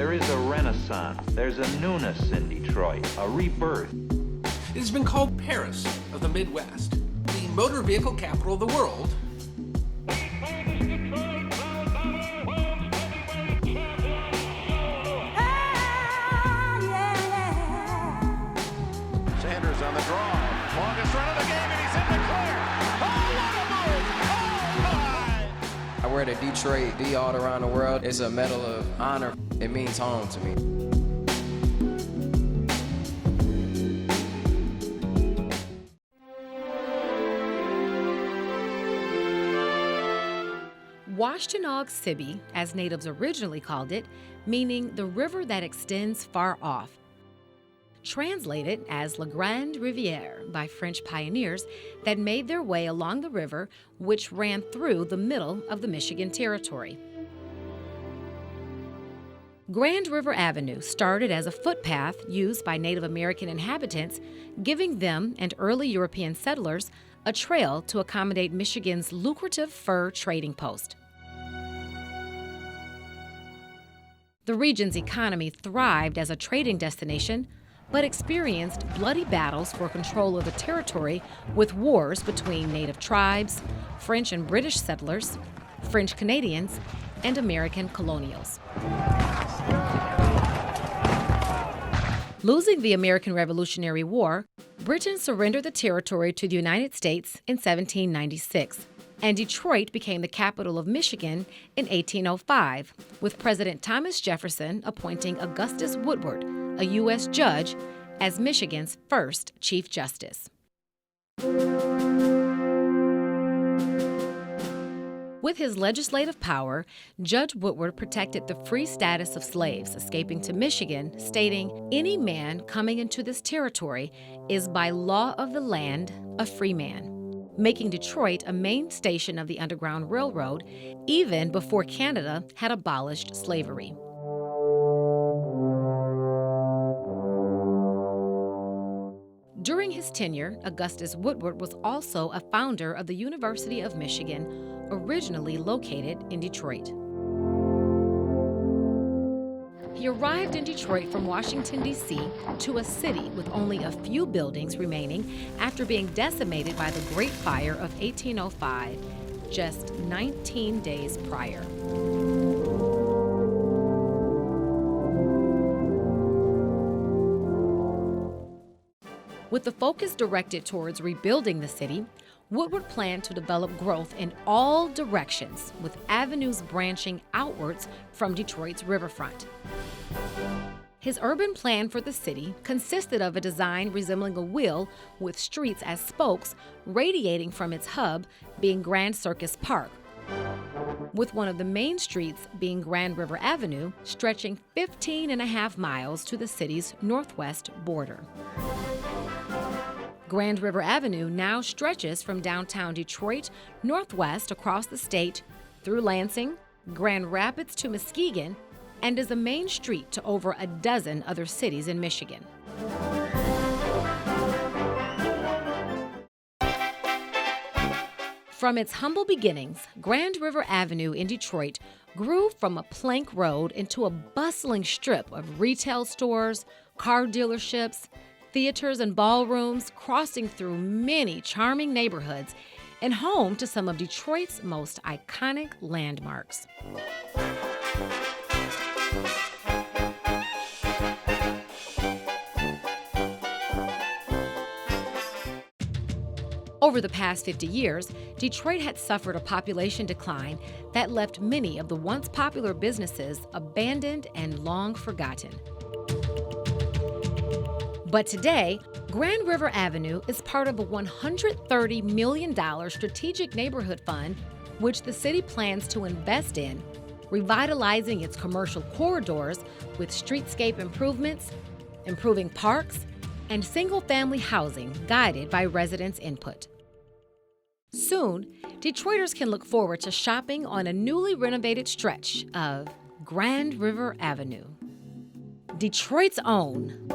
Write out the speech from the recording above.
There is a renaissance. There's a newness in Detroit, a rebirth. It has been called Paris of the Midwest, the motor vehicle capital of the world. Sanders on the draw. Longest run of the game, and he's in the clear. Oh, what a move! Oh, my! I wear the Detroit D all around the world. It's a medal of honor. It means home to me. Washtenaw-Sibby, as natives originally called it, meaning the river that extends far off. Translated as La Grande Rivière by French pioneers that made their way along the river, which ran through the middle of the Michigan Territory. Grand River Avenue started as a footpath used by Native American inhabitants, giving them and early European settlers a trail to accommodate Michigan's lucrative fur trading post. The region's economy thrived as a trading destination, but experienced bloody battles for control of the territory with wars between native tribes, French and British settlers, French Canadians, and American colonials. Losing the American Revolutionary War, Britain surrendered the territory to the United States in 1796, and Detroit became the capital of Michigan in 1805, with President Thomas Jefferson appointing Augustus Woodward, a U.S. judge, as Michigan's first Chief Justice. With his legislative power, Judge Woodward protected the free status of slaves escaping to Michigan, stating, "Any man coming into this territory is by law of the land a free man," making Detroit a main station of the Underground Railroad even before Canada had abolished slavery. During his tenure, Augustus Woodward was also a founder of the University of Michigan, originally located in Detroit. He arrived in Detroit from Washington, D.C., to a city with only a few buildings remaining after being decimated by the Great Fire of 1805, just 19 days prior. With the focus directed towards rebuilding the city, Woodward planned to develop growth in all directions, with avenues branching outwards from Detroit's riverfront. His urban plan for the city consisted of a design resembling a wheel with streets as spokes radiating from its hub being Grand Circus Park, with one of the main streets being Grand River Avenue, stretching 15.5 miles to the city's northwest border. Grand River Avenue now stretches from downtown Detroit northwest across the state through Lansing, Grand Rapids to Muskegon, and is a main street to over a dozen other cities in Michigan. From its humble beginnings, Grand River Avenue in Detroit grew from a plank road into a bustling strip of retail stores, car dealerships, theaters and ballrooms, crossing through many charming neighborhoods and home to some of Detroit's most iconic landmarks. Over the past 50 years, Detroit had suffered a population decline that left many of the once popular businesses abandoned and long forgotten. But today, Grand River Avenue is part of a $130 million strategic neighborhood fund, which the city plans to invest in, revitalizing its commercial corridors with streetscape improvements, improving parks, and single-family housing guided by residents' input. Soon, Detroiters can look forward to shopping on a newly renovated stretch of Grand River Avenue, Detroit's own